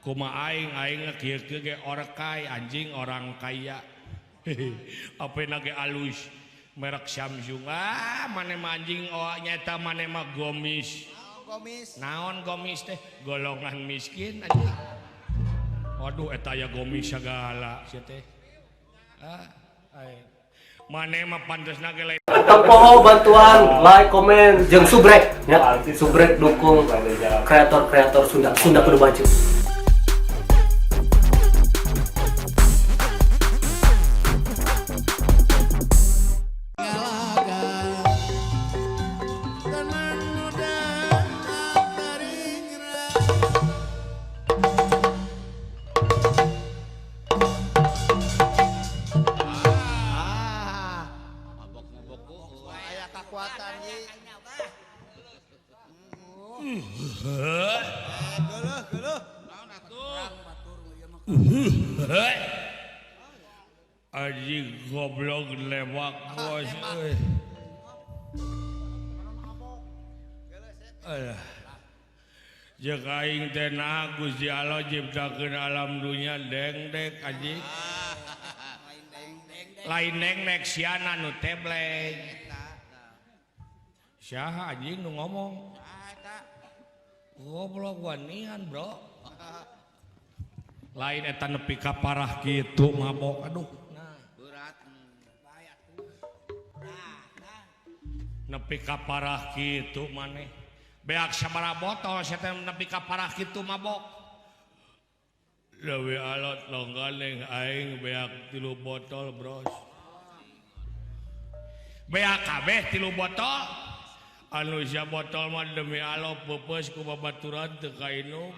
Kumaha aing ngekieu ge orkai anjing orang kaya. Apena ge alus merek Samsung. Mane anjing nyata mane mah gomis. Gomis. Naon gomis teh? Golongan miskin anjing. Waduh eta aya gomis segala sia teh. Mane mah pantesna ge lain. Tempoho bantuan like, komen, jeung subrek ya. Subrek dukung kreator-kreator Sunda Kudu Baju. Aji goblok lewak bos euy. Jeung aing teh nah Gusti Allah ciptakeun alam dunya dengdek aji. Lain dengdek siana nu tebleng. Saha anjing nu ngomong? Goblok wanian, Bro. Lain eta nepi ka parah kitu mabok aduh. Nepi ka parah kitu maneh beak sabaraha botol sia teh nepi ka parah kitu mabok leuwih alot longgaleng aing beak 3 botol bros beak kabeh 3 botol anu sia botol mah demi Allah peupeus ku babaturan teu kainum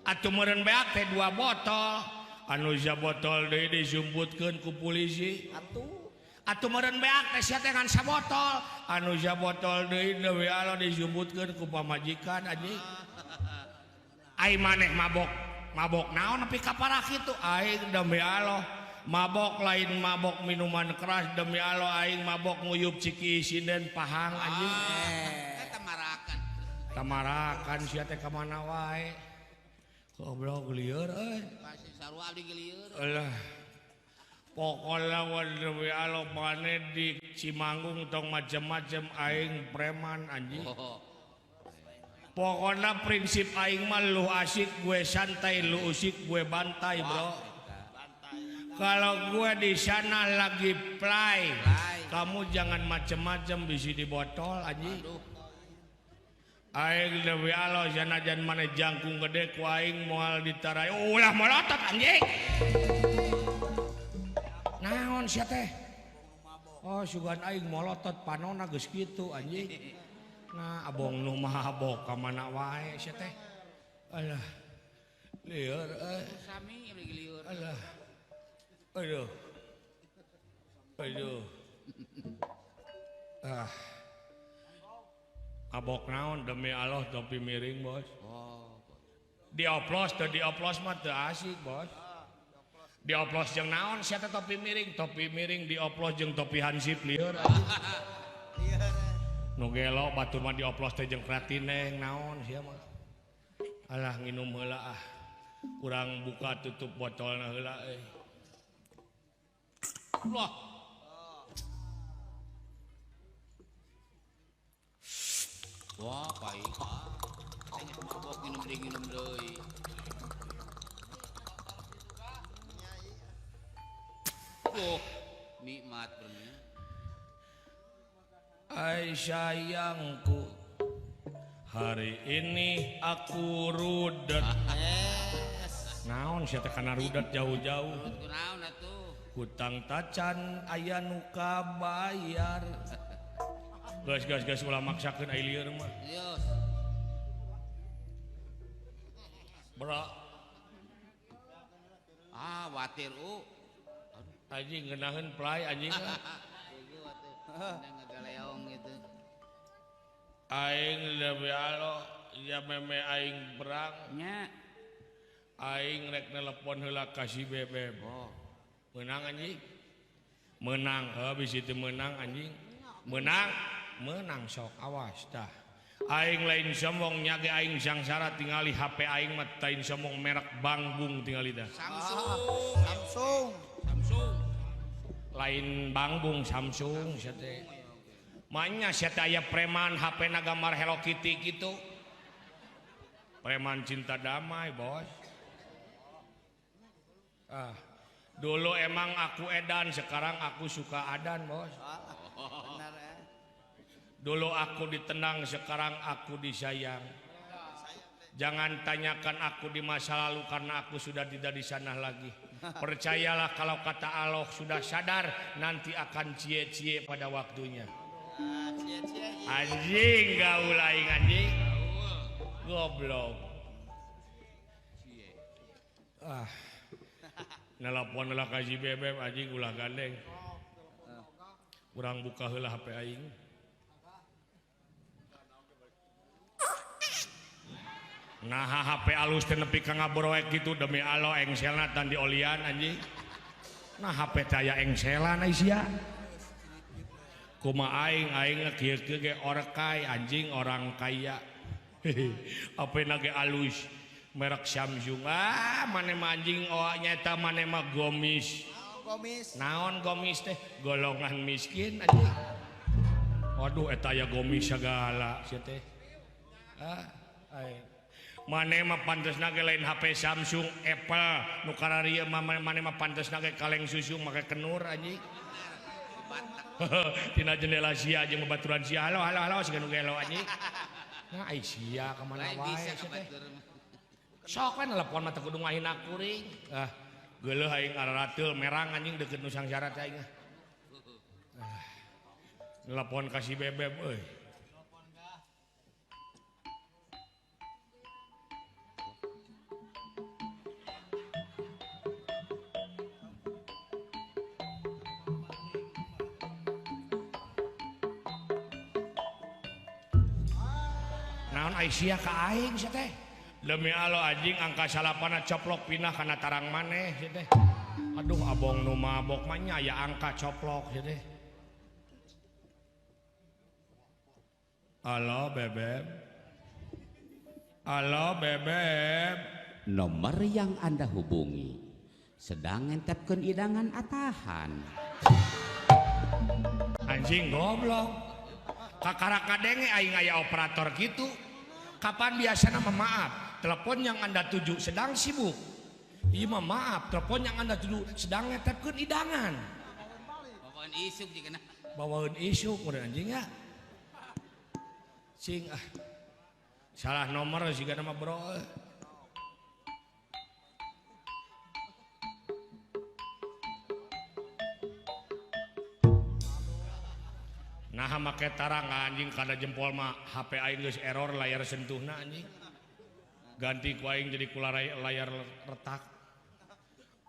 atuh meureun beak teh 2 botol anu sia botol deui disumputkeun ku polisi atuh meureun beak teh sia teh ngan sabotol anu sia botol deui deui Allah disumputkeun ku pamajikan anjing ai maneh mabok naon nepi ka parah kitu aing demi Allah mabok lain mabok minuman keras demi Allah aing mabok nguyup ciki sinden pahang anjing tamarakan sia teh ka mana wae goblok lieur euy sarua abdi lieur alah pokoknya demi Allah maneh di Cimanggung tong macem-macem aing preman anjing. Pokoknya prinsip aing mah lu asik gue santai, lu usik gue bantai, bro. Kalau gue di sana lagi play, kamu jangan macem-macem bisi di botol anjing. Aing demi Allah janajan maneh jangkung gede ku aing moal ditarai. Ulah molotot anjing. Naon sia teh? Oh sugan aing molotot panonna geus kitu anjing. Nah abong nu mabok ka mana wae sia teh. Alah. Lieur sami lagi lieur. Alah. Aduh. Aduh. Abok naon demi Allah topi miring, Bos. Dioplos teu dioplos mah teu asik, Bos. Dioplos jeung naon sia teh topi miring dioplos jeung topi hansip lieur nu gelo batur mah dioplos teh jeung pratineng naon sia mah alah nginum heula kurang buka tutup botolna heula euy Allah wah pai tanya mabok minum deui oh, nikmat bener. Ai sayangku, hari ini aku rudet. Naon sia teh kana rudet jauh-jauh. Naon atuh? Hutang tacan aya nu kabayar. Gas ulah maksakeun ai lieur mah. Yes. Bro. Watir anjing ngeunaheun play anjing ngagaleong gitu aing demi Allah ya meme aing berang nya aing rek nelepon heula ka si Bebeb menang anjing menang habis itu menang anjing menang sok awas tah Aing lain sombong nyage aing sangsara tingali HP aing mah tain sombong merek Bangbung tingali dah. Samsung. Lain Bangbung Samsung sia teh. Manya sia teh aya preman HP na gambar Hello Kitty gitu. Preman cinta damai, bos. Dulu emang aku edan, sekarang aku suka adan, bos. Benar ya. Dulu aku ditendang, sekarang aku disayang. Jangan tanyakan aku di masa lalu karena aku sudah tidak di sana lagi. Percayalah kalau kata Allah sudah sadar nanti akan cie-cie pada waktunya. Anjing gaul aing anjing. Goblok. Nelpon lah kaji bebek anjing ulah gandeng. Urang buka heula HP aing. Nah HP alus teh nepi ka ngabroek gitu demi Allah engselna tan diolian anjing. Nah HP teh aya engselan ai sia. Kumaha aing kieu-kieu ge orkai anjing orang kaya. HP na ge alus merek Samsung. Mane anjing nyaeta mane mah gomis. Gomis. Naon gomis teh? Golongan miskin anjing. Waduh eta aya gomis segala sia teh. Mane mah pantesna ge lain HP Samsung, Apple, nu kararieu mane mah pantesna ge kaleng susu make kenur anjing. Tina jendela sia jeung babaturan sia. Halo siga nu gelo anjing. Nah ai sia ka mana wae sia teh. Sok we nelpon mah teu kudu ngahina kuring. Geuleuh aing ararateul merang anjing deukeut nu sangsara teh aing. Nelpon ka si bebeb euy. Naon Aisyah ka aing sia teh. Demi Allah anjing angka salapana coplok pindah kana tarang maneh sia teh. Aduh abong nu mabok mah nya ya angka coplok sia teh. Halo bebeb. Halo bebeb. Nomor yang Anda hubungi sedang ngentepkeun idangan atahan. Anjing goblok. Kakara kadenge aing aya operator gitu. Kapan biasanya maaf, telepon yang Anda tuju sedang sibuk. Iya mah maaf, telepon yang Anda tuju sedang ngetepkeun idangan. Bawaan isuk jika Bawaun isuk udah anjing ya. Cing salah nomor siga nama bro. Nah make tarang anjing kada jempol mah HP aing geus error layar sentuhna anjing. Ganti ku aing jadi kula layar retak.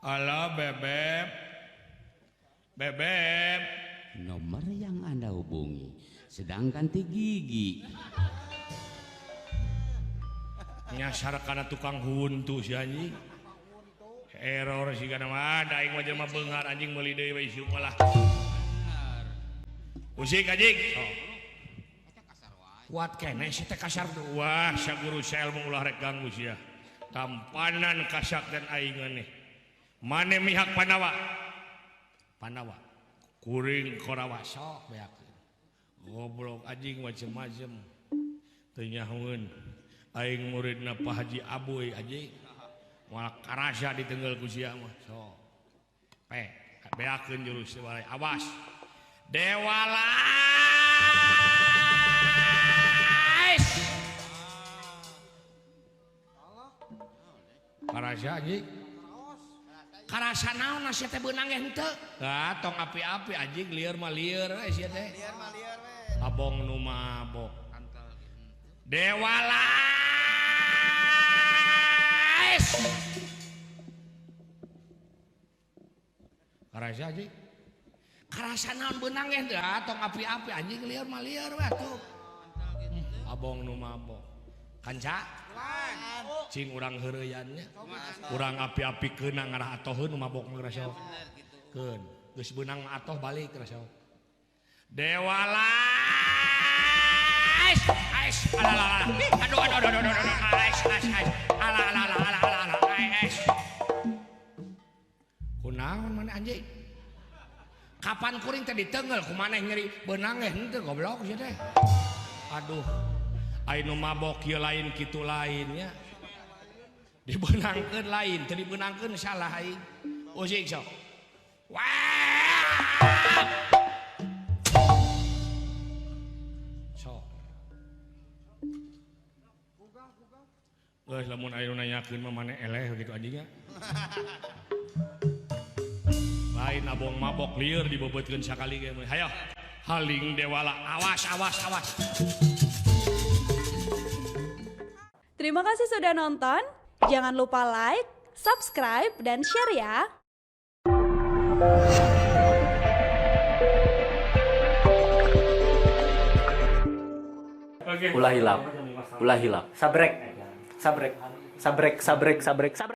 Halo bebeb. Bebeb. Nomor yang Anda hubungi sedang ganti gigi. Nyasar kana tukang huntu si anjing. Error siga nama da aing mah jelema beungar anjing meuli deui we isu malah. Usik anjing. Kuat kene si teh kasar tuh. Wah, sia guru saya ilmu ulah rek ganggu sia. Tampanan kasak dan aing nih. Mane mihak Panawa? Panawa. Kuring korawa sok beakeun. Goblok anjing macem-macem. Teu nyahoeun. Aing muridna Pak Haji Aboy anjing. Moal karasa ditenggel ku sia mah. Sok. Beakeun jurus balai. Awas. Dewalais. Karasa anjing. Karasa naon sia teh beunang ge henteu. Tong api-api anjing lieur mah lieur we sia teh. Liar mah liar we. Abong nu mabok. Dewalais. Karasa anjing. Karasa naon beunang ge henteu. Tong api-api anjing lieur mah lieur we atuh. Abong nu mabok. Kanca? Cing urang heureuyannya. Urang api-api keuna ngarah atoheun nu mabok mah rasa. Keun, geus beunang atoh balik rasa. Dewalais. Ais. Alah. Aduh. Alah. Kunaon mana anjing? Kapan kuring tadi tenggel kumaneh nyeri benang henteu goblok sia teh. Aduh. Anu mabok ieu lain kitu lainnya. Dibenangkeun lain, teu dibenangkeun salah aing. Usik sok. Wah! Sok. Geus lamun aya nu nanyakeun mah maneh eleh gitu anjingnya. Lain abong mabok lieur dibebeutkeun sakali ge. Hayo. Haling dewala. Awas. Terima kasih sudah nonton. Jangan lupa like, subscribe, dan share ya. Ulah hilap. Sabrek.